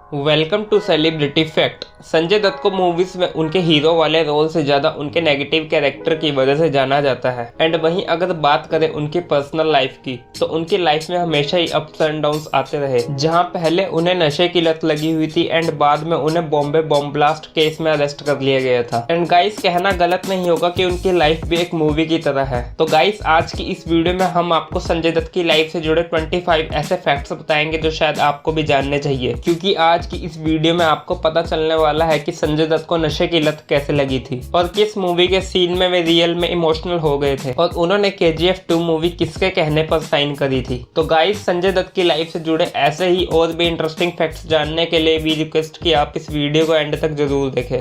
Welcome to celebrity fact. Sanjay Dutt को movies में उनके हीरो वाले रोल से ज्यादा उनके नेगेटिव कैरेक्टर की वजह से जाना जाता है। एंड वहीं अगर बात करें उनकी पर्सनल लाइफ की, तो उनकी लाइफ में हमेशा ही अप्स एंड डाउन्स आते रहे। जहां पहले उन्हें नशे की लत लगी हुई थी एंड बाद में उन्हें बॉम्बे बॉम्ब ब्लास्ट केस में अरेस्ट कर लिया गया था। एंड गाइस, कहना गलत नहीं होगा कि उनकी लाइफ भी एक मूवी की तरह है। तो गाइस, आज की इस वीडियो में हम आपको संजय दत्त की लाइफ से जुड़े 25 ऐसे फैक्ट्स बताएंगे जो शायद आपको भी जानने चाहिए, क्योंकि आज की इस वीडियो में आपको पता चलने वाला है कि संजय दत्त को नशे की लत कैसे लगी थी और किस मूवी के सीन में वे रियल में इमोशनल हो गए थे और उन्होंने KGF 2 मूवी किसके कहने पर साइन करी थी। तो गाइस, संजय दत्त की लाइफ से जुड़े ऐसे ही और भी इंटरेस्टिंग फैक्ट्स जानने के लिए भी रिक्वेस्ट कि आप इस वीडियो को एंड तक जरूर देखें।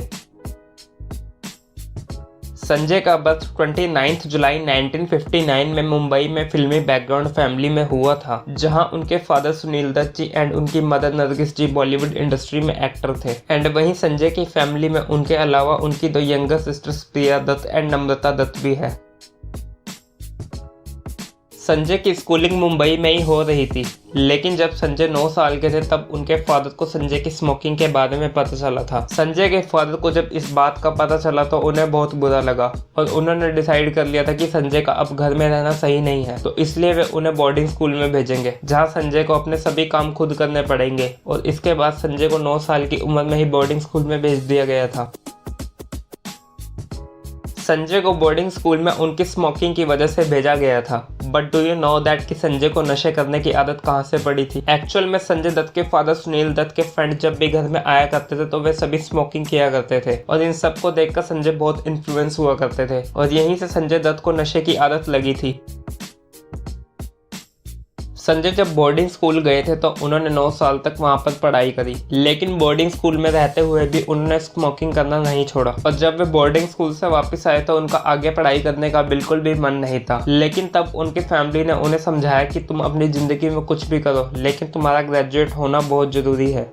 संजय का बर्थ 29 जुलाई 1959 में मुंबई में फिल्मी बैकग्राउंड फैमिली में हुआ था, जहां उनके फादर सुनील दत्त जी एंड उनकी mother Nargis ji Bollywood industry में एक्टर थे। एंड वहीं संजय की फैमिली में उनके अलावा उनकी 2 younger sisters Priya Dutt and Namrata Dutt भी है। संजय की स्कूलिंग मुंबई में ही हो रही थी, लेकिन जब संजय 9 साल के थे तब उनके फादर को संजय की स्मोकिंग के बारे में पता चला था। संजय के फादर को जब इस बात का पता चला तो उन्हें बहुत बुरा लगा और उन्होंने डिसाइड कर लिया था कि संजय का अब घर में रहना सही नहीं है, तो इसलिए वे उन्हें बोर्डिंग स्कूल में भेजेंगे, जहाँ संजय को अपने सभी काम खुद करने पड़ेंगे। और इसके बाद संजय को 9 साल की उम्र में ही बोर्डिंग स्कूल में भेज दिया गया था। संजय को बोर्डिंग स्कूल में उनकी स्मोकिंग की वजह से भेजा गया था। But do you know that कि संजय को नशे करने की आदत कहाँ से पड़ी थी? एक्चुअल में संजय दत्त के फादर सुनील दत्त के फ्रेंड जब भी घर में आया करते थे तो वे सभी स्मोकिंग किया करते थे और इन सबको देखकर संजय बहुत इन्फ्लुएंस हुआ करते थे और यहीं से संजय दत्त को नशे की आदत लगी थी। संजय जब बोर्डिंग स्कूल गए थे तो उन्होंने 9 साल तक वहां पर पढ़ाई करी, लेकिन बोर्डिंग स्कूल में रहते हुए भी उन्होंने स्मोकिंग करना नहीं छोड़ा। और जब वे बोर्डिंग स्कूल से वापस आए तो उनका आगे पढ़ाई करने का बिल्कुल भी मन नहीं था, लेकिन तब उनकी फैमिली ने उन्हें समझाया कि तुम अपनी जिंदगी में कुछ भी करो, लेकिन तुम्हारा ग्रेजुएट होना बहुत जरूरी है।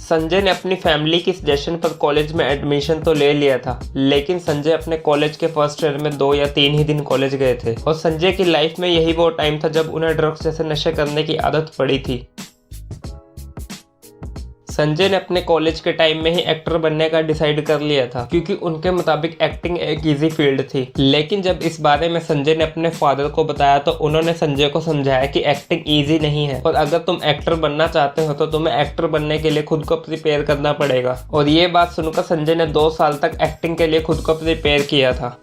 संजय ने अपनी फैमिली की सजेशन पर कॉलेज में एडमिशन तो ले लिया था, लेकिन संजय अपने कॉलेज के फर्स्ट ईयर में 2 या 3 ही दिन कॉलेज गए थे और संजय की लाइफ में यही वो टाइम था जब उन्हें ड्रग्स जैसे नशे करने की आदत पड़ी थी। संजय ने अपने कॉलेज के टाइम में ही एक्टर बनने का डिसाइड कर लिया था, क्योंकि उनके मुताबिक एक्टिंग एक इजी फील्ड थी। लेकिन जब इस बारे में संजय ने अपने फादर को बताया तो उन्होंने संजय को समझाया कि एक्टिंग इजी नहीं है और अगर तुम एक्टर बनना चाहते हो तो तुम्हें एक्टर बनने के लिए खुद को प्रिपेयर करना पड़ेगा। और ये बात सुनकर संजय ने 2 साल तक एक्टिंग के लिए खुद को प्रिपेयर किया था।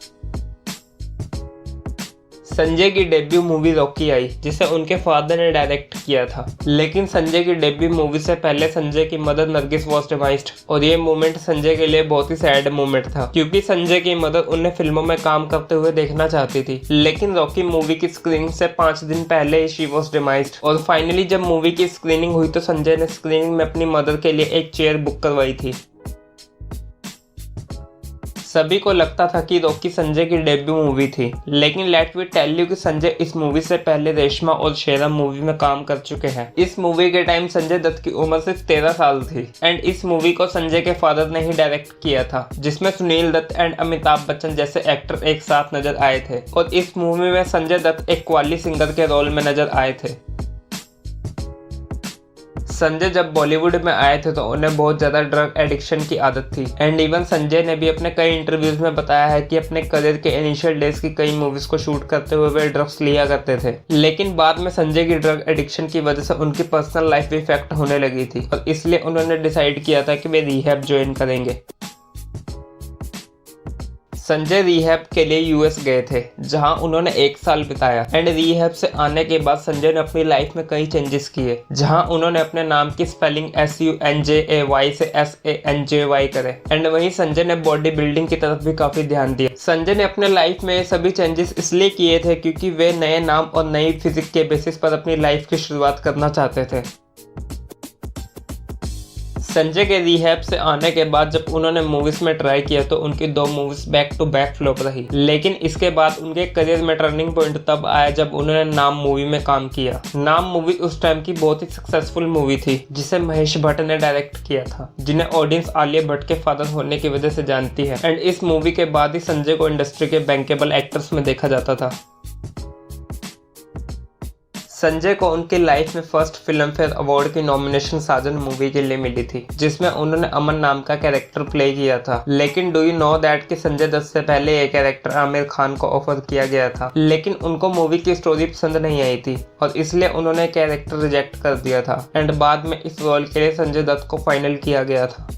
संजय की डेब्यू मूवी रॉकी आई, जिसे उनके फादर ने डायरेक्ट किया था। लेकिन संजय की डेब्यू मूवी से पहले संजय की मदर नरगिस वॉज डिवाइस्ड और ये मोमेंट संजय के लिए बहुत ही सैड मोमेंट था, क्योंकि संजय की मदर उन्हें फिल्मों में काम करते हुए देखना चाहती थी। लेकिन रॉकी मूवी की स्क्रीनिंग से 5 दिन पहले ही शी वॉज डिवाइस्ड और फाइनली जब मूवी की स्क्रीनिंग हुई तो संजय ने स्क्रीनिंग में अपनी मदर के लिए एक चेयर बुक करवाई थी। सभी को लगता था कि रॉकी संजय की डेब्यू मूवी थी, लेकिन लेट मी टेल यू कि संजय इस मूवी से पहले रेशमा और शेरा मूवी में काम कर चुके हैं। इस मूवी के टाइम संजय दत्त की उम्र सिर्फ 13 साल थी एंड इस मूवी को संजय के फादर ने ही डायरेक्ट किया था, जिसमें सुनील दत्त एंड अमिताभ बच्चन जैसे एक्टर एक साथ नजर आए थे और इस मूवी में संजय दत्त एक कव्वाली सिंगर के रोल में नजर आए थे। संजय जब बॉलीवुड में आए थे तो उन्हें बहुत ज्यादा ड्रग एडिक्शन की आदत थी एंड इवन संजय ने भी अपने कई इंटरव्यूज में बताया है कि अपने करियर के इनिशियल डेज की कई मूवीज को शूट करते हुए वे ड्रग्स लिया करते थे। लेकिन बाद में संजय की ड्रग एडिक्शन की वजह से उनकी पर्सनल लाइफ भी इफेक्ट होने लगी थी और इसलिए उन्होंने डिसाइड किया था कि वे रिहैब ज्वाइन करेंगे। संजय रिहैब के लिए यूएस गए थे, जहां उन्होंने 1 साल बिताया एंड रिहैब से आने के बाद संजय ने अपनी लाइफ में कई चेंजेस किए, जहां उन्होंने अपने नाम की स्पेलिंग SUNJAY से SANJY करे एंड वहीं संजय ने बॉडी बिल्डिंग की तरफ भी काफी ध्यान दिया। संजय ने अपने लाइफ में सभी चेंजेस इसलिए किए थे क्योंकि वे नए नाम और नई फिजिक के बेसिस पर अपनी लाइफ की शुरुआत करना चाहते थे। संजय के रिहैब से आने के बाद जब उन्होंने मूवीज में ट्राई किया तो उनकी 2 movies back to back flop रही, लेकिन इसके बाद उनके करियर में टर्निंग पॉइंट तब आया जब उन्होंने नाम मूवी में काम किया। नाम मूवी उस टाइम की बहुत ही सक्सेसफुल मूवी थी, जिसे महेश भट्ट ने डायरेक्ट किया था, जिन्हें ऑडियंस आलिया भट्ट के फादर होने की वजह से जानती है एंड इस मूवी के बाद ही संजय को इंडस्ट्री के बैंकेबल एक्टर्स में देखा जाता था। संजय को उनकी लाइफ में फर्स्ट फिल्म फेयर अवार्ड की नॉमिनेशन साजन मूवी के लिए मिली थी, जिसमें उन्होंने अमन नाम का कैरेक्टर प्ले किया था। लेकिन डू यू नो दैट कि संजय दत्त से पहले ये कैरेक्टर आमिर खान को ऑफर किया गया था, लेकिन उनको मूवी की स्टोरी पसंद नहीं आई थी और इसलिए उन्होंने कैरेक्टर रिजेक्ट कर दिया था एंड बाद में इस रोल के लिए संजय दत्त को फाइनल किया गया था।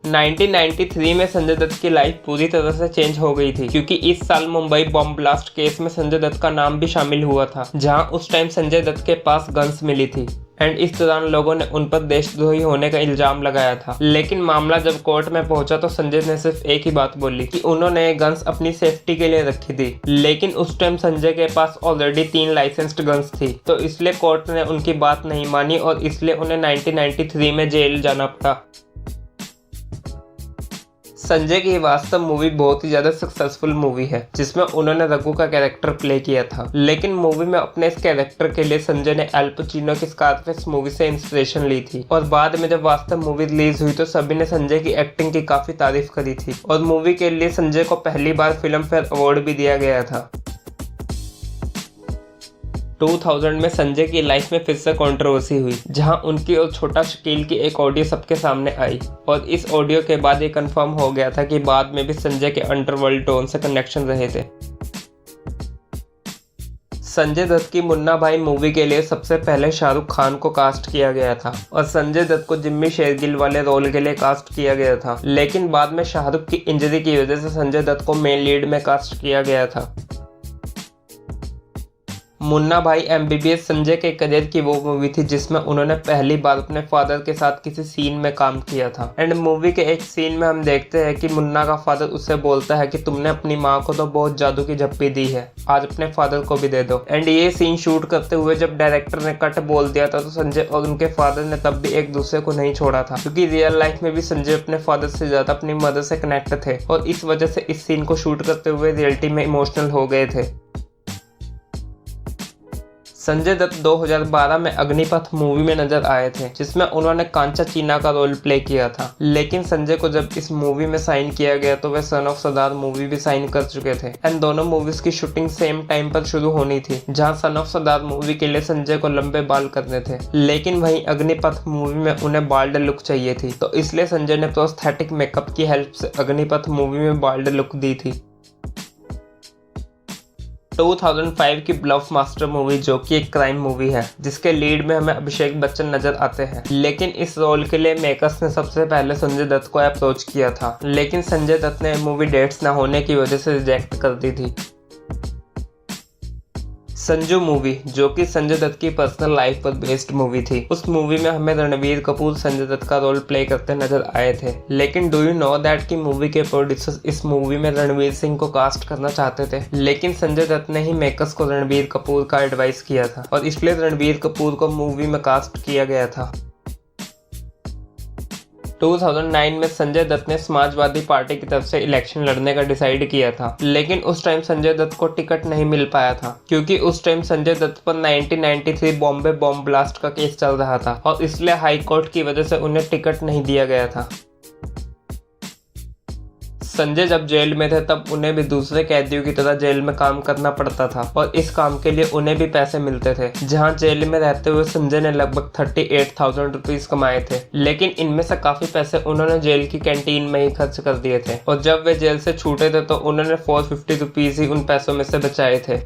1993 में संजय दत्त की लाइफ पूरी तरह से चेंज हो गई थी, क्योंकि इस साल मुंबई बॉम्ब ब्लास्ट केस में संजय दत्त का नाम भी शामिल हुआ था, जहां उस टाइम संजय दत्त के पास गन्स मिली थी एंड इस दौरान लोगों ने उन पर देशद्रोही होने का इल्जाम लगाया था। लेकिन मामला जब कोर्ट में पहुंचा तो संजय ने सिर्फ एक ही बात बोली कि उन्होंने गन्स अपनी सेफ्टी के लिए रखी थी, लेकिन उस टाइम संजय के पास ऑलरेडी 3 लाइसेंस्ड गन्स थी, तो इसलिए कोर्ट ने उनकी बात नहीं मानी और इसलिए उन्हें 1993 में जेल जाना पड़ा। संजय की वास्तव मूवी बहुत ही ज्यादा सक्सेसफुल मूवी है, जिसमें उन्होंने रघु का कैरेक्टर प्ले किया था। लेकिन मूवी में अपने इस कैरेक्टर के लिए संजय ने एल पचिनो की स्कारफेस मूवी से इंस्पिरेशन ली थी और बाद में जब वास्तव मूवी रिलीज हुई तो सभी ने संजय की एक्टिंग की काफी तारीफ करी थी और मूवी के लिए संजय को पहली बार फिल्म फेयर अवार्ड भी दिया गया था। 2000 में संजय की लाइफ में फिर से कंट्रोवर्सी हुई, जहां उनकी और छोटा शकील की एक ऑडियो सबके सामने आई और इस ऑडियो के बाद ये कंफर्म हो गया था कि बाद में भी संजय के अंडरवर्ल्ड डॉन से कनेक्शन रहे थे। संजय दत्त की मुन्ना भाई मूवी के लिए सबसे पहले शाहरुख खान को कास्ट किया गया था और संजय दत्त को जिम्मी शेरगिल वाले रोल के लिए कास्ट किया गया था, लेकिन बाद में शाहरुख की इंजरी की वजह से संजय दत्त को मेन लीड में कास्ट किया गया था। मुन्ना भाई MBBS संजय के करियर की वो मूवी थी जिसमें उन्होंने पहली बार अपने फादर के साथ किसी सीन में काम किया था एंड मूवी के एक सीन में हम देखते हैं कि मुन्ना का फादर उससे बोलता है कि तुमने अपनी माँ को तो बहुत जादू की झप्पी दी है, आज अपने फादर को भी दे दो। एंड ये सीन शूट करते हुए जब डायरेक्टर ने कट बोल दिया था तो संजय और उनके फादर ने तब भी एक दूसरे को नहीं छोड़ा था, क्योंकि रियल लाइफ में भी संजय अपने फादर से ज्यादा अपनी मदर से कनेक्ट थे और इस वजह से इस सीन को शूट करते हुए रियलिटी में इमोशनल हो गए थे। संजय दत्त 2012 में अग्निपथ मूवी में नजर आए थे, जिसमें उन्होंने कांचा चीना का रोल प्ले किया था। लेकिन संजय को जब इस मूवी में साइन किया गया तो वे सन ऑफ सरदार मूवी भी साइन कर चुके थे एंड दोनों मूवीज की शूटिंग सेम टाइम पर शुरू होनी थी, जहां सन ऑफ सरदार मूवी के लिए संजय को लंबे बाल करने थे, लेकिन वहीं अग्निपथ मूवी में उन्हें बाल्ड लुक चाहिए थी, तो इसलिए संजय ने प्रोस्थेटिक मेकअप की हेल्प से अग्निपथ मूवी में बाल्ड लुक दी थी। 2005 की ब्लफ मास्टर मूवी जो कि एक क्राइम मूवी है, जिसके लीड में हमें अभिषेक बच्चन नजर आते हैं, लेकिन इस रोल के लिए मेकर्स ने सबसे पहले संजय दत्त को अप्रोच किया था, लेकिन संजय दत्त ने मूवी डेट्स न होने की वजह से रिजेक्ट कर दी थी। संजू मूवी जो कि संजय दत्त की पर्सनल लाइफ पर बेस्ड मूवी थी, उस मूवी में हमें रणवीर कपूर संजय दत्त का रोल प्ले करते नजर आए थे। लेकिन डू यू नो दैट कि मूवी के प्रोड्यूसर्स इस मूवी में रणवीर सिंह को कास्ट करना चाहते थे, लेकिन संजय दत्त ने ही मेकर्स को रणवीर कपूर का एडवाइस किया था और इसलिए रणवीर कपूर को मूवी में कास्ट किया गया था। 2009 में संजय दत्त ने समाजवादी पार्टी की तरफ से इलेक्शन लड़ने का डिसाइड किया था, लेकिन उस टाइम संजय दत्त को टिकट नहीं मिल पाया था, क्योंकि उस टाइम संजय दत्त पर 1993 बॉम्बे बॉम्ब ब्लास्ट का केस चल रहा था और इसलिए हाई कोर्ट की वजह से उन्हें टिकट नहीं दिया गया था। संजय जब जेल में थे तब उन्हें भी दूसरे कैदियों की तरह जेल में काम करना पड़ता था और इस काम के लिए उन्हें भी पैसे मिलते थे, जहां जेल में रहते हुए संजय ने लगभग 38,000 रुपीज कमाए थे, लेकिन इनमें से काफी पैसे उन्होंने जेल की कैंटीन में ही खर्च कर दिए थे और जब वे जेल से छूटे थे तो उन्होंने 450 रुपीज ही उन पैसों में से बचाए थे।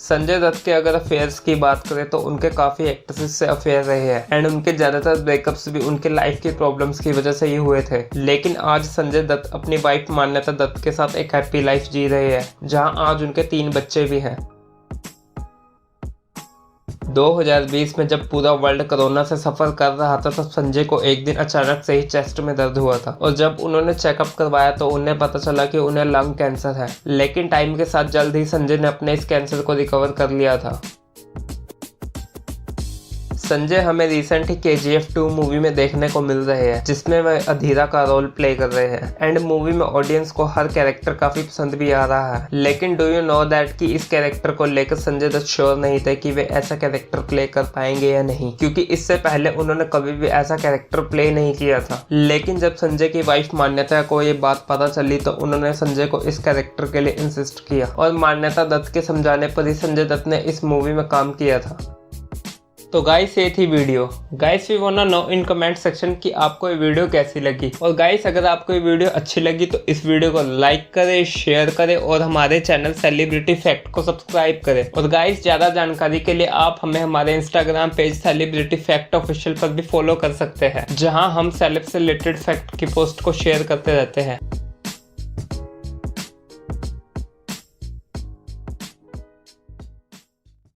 संजय दत्त के अगर अफेयर्स की बात करें तो उनके काफी एक्ट्रेसेस से अफेयर रहे हैं एंड उनके ज्यादातर ब्रेकअप्स भी उनके लाइफ की प्रॉब्लम्स की वजह से ही हुए थे, लेकिन आज संजय दत्त अपनी वाइफ मान्यता दत्त के साथ एक हैप्पी लाइफ जी रहे हैं, जहां आज उनके 3 बच्चे भी हैं। 2020 में जब पूरा वर्ल्ड कोरोना से सफर कर रहा था तब संजय को एक दिन अचानक से ही चेस्ट में दर्द हुआ था और जब उन्होंने चेकअप करवाया तो उन्हें पता चला कि उन्हें लंग कैंसर है, लेकिन टाइम के साथ जल्द ही संजय ने अपने इस कैंसर को रिकवर कर लिया था। संजय हमें रिसेंट ही KGF 2 मूवी में देखने को मिल रहे हैं, जिसमें वह अधीरा का रोल प्ले कर रहे हैं। एंड मूवी में ऑडियंस को हर कैरेक्टर काफी पसंद भी आ रहा है। लेकिन डू यू नो दैट कि इस कैरेक्टर को लेकर संजय दत्त श्योर नहीं थे कि वे ऐसा कैरेक्टर प्ले कर पाएंगे या नहीं, क्योंकि इससे पहले उन्होंने कभी भी ऐसा कैरेक्टर प्ले नहीं किया था। लेकिन जब संजय की वाइफ मान्यता को ये बात पता चली तो उन्होंने संजय को इस कैरेक्टर के लिए इंसिस्ट किया और मान्यता दत्त के समझाने पर ही संजय दत्त ने इस मूवी में काम किया था। तो गाइस ये थी video. Guys we want to know in comment section कि आपको ये वीडियो कैसी लगी। और गाइस अगर आपको ये वीडियो अच्छी लगी तो इस वीडियो को लाइक करें, शेयर करें और हमारे चैनल सेलिब्रिटी फैक्ट को सब्सक्राइब करें। और गाइस ज्यादा जानकारी के लिए आप हमें हमारे Instagram page celebrity fact official पर भी फॉलो कर सकते हैं, जहाँ हम सेलेब से रिलेटेड फैक्ट की पोस्ट को शेयर करते रहते हैं।